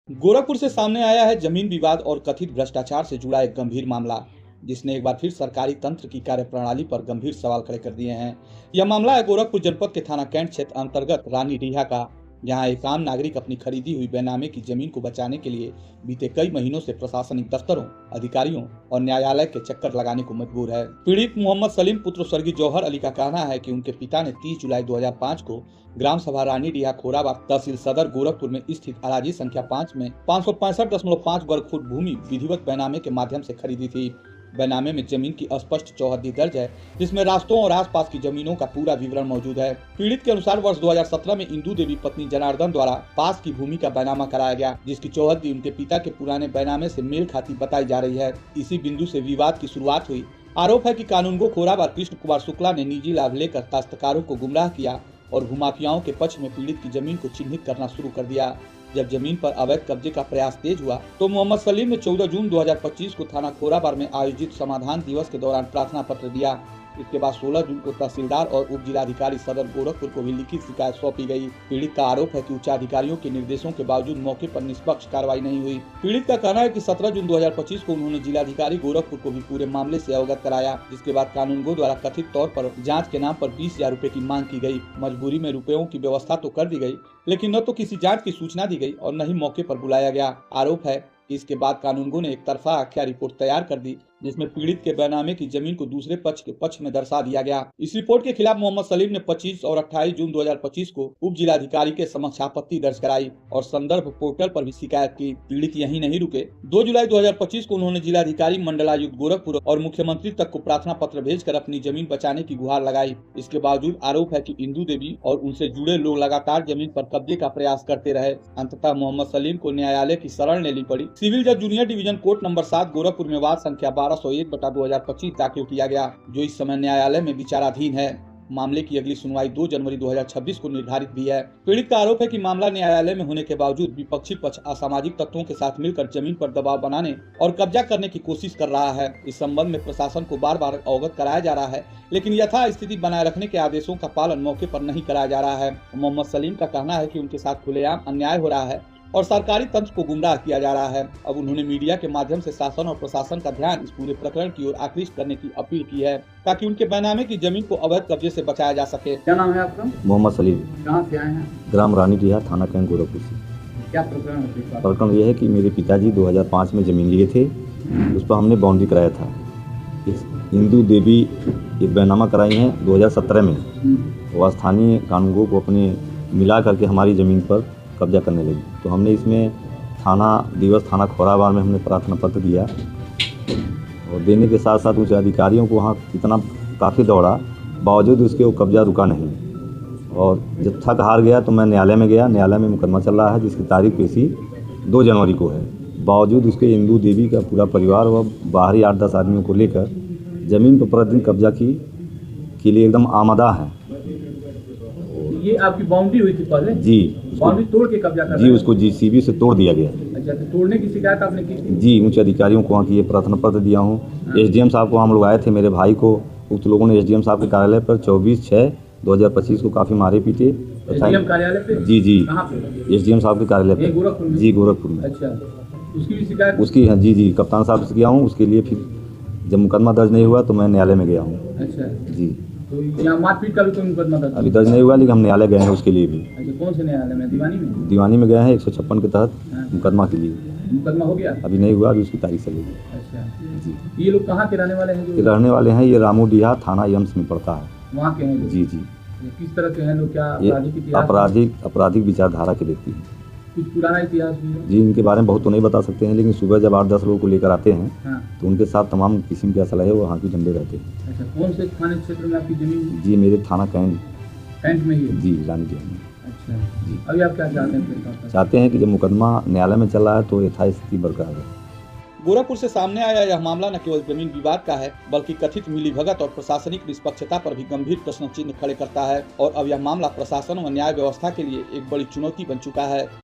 गोरखपुर से सामने आया है जमीन विवाद और कथित भ्रष्टाचार से जुड़ा एक गंभीर मामला, जिसने एक बार फिर सरकारी तंत्र की कार्यप्रणाली पर गंभीर सवाल खड़े कर दिए हैं। यह मामला है गोरखपुर जनपद के थाना कैंट क्षेत्र अंतर्गत रानी डीहा का, जहां एक आम नागरिक अपनी खरीदी हुई बेनामे की जमीन को बचाने के लिए बीते कई महीनों से प्रशासनिक दफ्तरों, अधिकारियों और न्यायालय के चक्कर लगाने को मजबूर है। पीड़ित मोहम्मद सलीम पुत्र स्वर्गीय जौहर अली का कहना है कि उनके पिता ने 30 जुलाई 2005 को ग्राम सभा रानी डीहा खोराबाद तहसील सदर गोरखपुर में स्थित अराजी संख्या 5 में 565.5 वर्ग फुट भूमि विधिवत बेनामे के माध्यम से खरीदी थी। बेनामे में जमीन की स्पष्ट चौहद्दी दर्ज है, जिसमें रास्तों और आसपास की जमीनों का पूरा विवरण मौजूद है। पीड़ित के अनुसार वर्ष 2017 में इंदू देवी पत्नी जनार्दन द्वारा पास की भूमि का बैनामा कराया गया, जिसकी चौहद्दी उनके पिता के पुराने बैनामे से मेल खाती बताई जा रही है। इसी बिंदु से विवाद की शुरुआत हुई। आरोप है कि कानूनगो खोराबाद कृष्ण कुमार शुक्ला ने निजी लाभ लेकर काश्तकारों को गुमराह किया और भूमाफियाओं के पक्ष में पीड़ित की जमीन को चिन्हित करना शुरू कर दिया। जब जमीन पर अवैध कब्जे का प्रयास तेज हुआ तो मोहम्मद सलीम ने 14 जून 2025 को थाना खोराबाद में आयोजित समाधान दिवस के दौरान प्रार्थना पत्र दिया। इसके बाद 16 जून को तहसीलदार और उप जिलाधिकारी सदर गोरखपुर को भी लिखित शिकायत सौंपी गई। पीड़ित का आरोप है कि उच्चाधिकारियों के निर्देशों के बावजूद मौके पर निष्पक्ष कार्रवाई नहीं हुई। पीड़ित का कहना है कि 17 जून 2025 को उन्होंने जिलाधिकारी गोरखपुर को भी पूरे मामले से अवगत कराया, जिसके बाद कानूनगो द्वारा कथित तौर पर जाँच के नाम पर 20,000 रूपए की मांग की गयी। मजबूरी में रुपयों की व्यवस्था तो कर दी गयी, लेकिन न तो किसी जाँच की सूचना दी गयी और न ही मौके पर बुलाया गया। आरोप है इसके बाद कानूनगो ने एक तरफा आख्या रिपोर्ट तैयार कर दी, जिसमें पीड़ित के बैनामे की जमीन को दूसरे पक्ष के पक्ष में दर्शा दिया गया। इस रिपोर्ट के खिलाफ मोहम्मद सलीम ने 25 और 28 जून 2025 को उप जिलाधिकारी के समक्ष आपत्ति दर्ज कराई और संदर्भ पोर्टल पर भी शिकायत की। पीड़ित यहीं नहीं रुके। 2 जुलाई 2025 को उन्होंने जिलाधिकारी मंडलायुक्त गोरखपुर और मुख्यमंत्री तक को प्रार्थना पत्र भेजकर अपनी जमीन बचाने की गुहार लगाई। इसके बावजूद आरोप है कि इंदू देवी और उनसे जुड़े लोग लगातार जमीन पर कब्जे का प्रयास करते रहे। अंततः मोहम्मद सलीम को न्यायालय की शरण लेनी पड़ी। सिविल जज junior division court number 7 Gorakhpur में वाद संख्या 1201/2025 दाखिल किया गया, जो इस समय न्यायालय में विचाराधीन है। मामले की अगली सुनवाई 2 जनवरी 2026 को निर्धारित भी है। पीड़ित का आरोप है कि मामला न्यायालय में होने के बावजूद विपक्षी पक्ष असामाजिक तत्वों के साथ मिलकर जमीन पर दबाव बनाने और कब्जा करने की कोशिश कर रहा है। इस संबंध में प्रशासन को बार बार अवगत कराया जा रहा है, लेकिन यथास्थिति बनाए रखने के आदेशों का पालन मौके पर नहीं कराया जा रहा है। मोहम्मद सलीम का कहना है कि उनके साथ खुलेआम अन्याय हो रहा है और सरकारी तंत्र को गुमराह किया जा रहा है। अब उन्होंने मीडिया के माध्यम से शासन और प्रशासन का ध्यान इस पूरे प्रकरण की ओर आकृष्ट करने की अपील की है, ताकि उनके बैनामे की जमीन को अवैध कब्जे से बचाया जा सके। क्या नाम है आपका? मोहम्मद सलीम। कहाँ से आए हैं? ग्राम रानी डीहा, थाना कैंट, गोरखपुर से। क्या प्रकरण है? प्रकरण यह है कि मेरे पिताजी 2005 में ज़मीन लिए थे, उस पर हमने बाउंड्री कराया था। इस इंदू देवी ये बैनामा कराई हैं 2017 में। वह स्थानीय कानूनगो को अपने मिला करके हमारी ज़मीन पर कब्जा करने लगी, तो हमने इसमें थाना खोराबाद में हमने प्रार्थना पत्र दिया और देने के साथ साथ उच्च अधिकारियों को वहाँ इतना काफ़ी दौड़ा, बावजूद उसके वो कब्जा रुका नहीं। और जब थक हार गया तो मैं न्यायालय में गया। न्यायालय में मुकदमा चल रहा है, जिसकी तारीख पेशी 2 जनवरी को है। बावजूद उसके इंदू देवी का पूरा परिवार व बाहरी 8-10 आदमियों को लेकर ज़मीन पर प्रतिदिन कब्जा के लिए एकदम आमादा है। ये आपकी बाउंड्री हुई थी पहले? जी, बाउंड्री तोड़ के कब्जा कर? जी, उसको जीसीबी से तोड़ दिया गया। अच्छा, तो तोड़ने की शिकायत आपने की थी? जी, उच्च अधिकारियों को वहाँ की ये प्रार्थना पत्र दिया हूँ। एसडीएम साहब को हम लोग आए थे, मेरे भाई को उक्त लोगों ने एसडीएम साहब के कार्यालय पर 24/6/2025 को काफ़ी मारे पीटे। एसडीएम कार्यालय पे? जी जी, कहाँ पे? एसडीएम साहब के कार्यालय पर। गोरखपुर में? जी, गोरखपुर में। अच्छा, उसकी भी शिकायत? उसकी, हाँ जी, कप्तान साहब से किया हूँ। उसके लिए फिर जब मुकदमा दर्ज नहीं हुआ तो मैं न्यायालय में गया हूँ। अच्छा जी, तो यहाँ मारपीट का भी कोई मुकदमा दर्ज? अभी दर्ज नहीं हुआ, लेकिन हम न्यायालय गए हैं उसके लिए भी। अच्छा, कौन से न्यायालय में? दीवानी में? दीवानी में गए हैं 156 के तहत मुकदमा के लिए। मुकदमा हो गया? अभी नहीं हुआ, अभी उसकी तारीख चलेगी। अच्छा जी, ये लोग कहाँ के रहने वाले हैं? ये रहने वाले हैं, ये रामू डीहा थाना यम्स में पड़ता है। वहाँ के हैं लोग? जी जी। किस तरह के हैं लोग? क्या ये आपराधिक आपराधिक विचारधारा के व्यक्ति हैं। कुछ पुराना इतिहास भी है? जी, इनके बारे में बहुत तो नहीं बता सकते हैं, लेकिन सुबह जब 8-10 लोगों को लेकर आते हैं तो उनके साथ तमाम किस्म के असला है वो वहाँ की झंडे रहते हैं। अच्छा, कौन से थाने क्षेत्र में आपकी जमीन? जी, मेरे थाना कैंट में ही है? जी, रानी डीहा में। अच्छा जी, अभी आप क्या चाहते हैं? चाहते हैं कि जब मुकदमा न्यायालय में चल रहा है तो यथास्थिति बरकरार है। गोरखपुर से सामने आया यह मामला न केवल जमीन विवाद का है, बल्कि कथित मिलीभगत और प्रशासनिक निष्पक्षता पर भी गंभीर प्रश्न चिन्ह खड़े करता है। और अब यह मामला प्रशासन व न्याय व्यवस्था के लिए एक बड़ी चुनौती बन चुका है।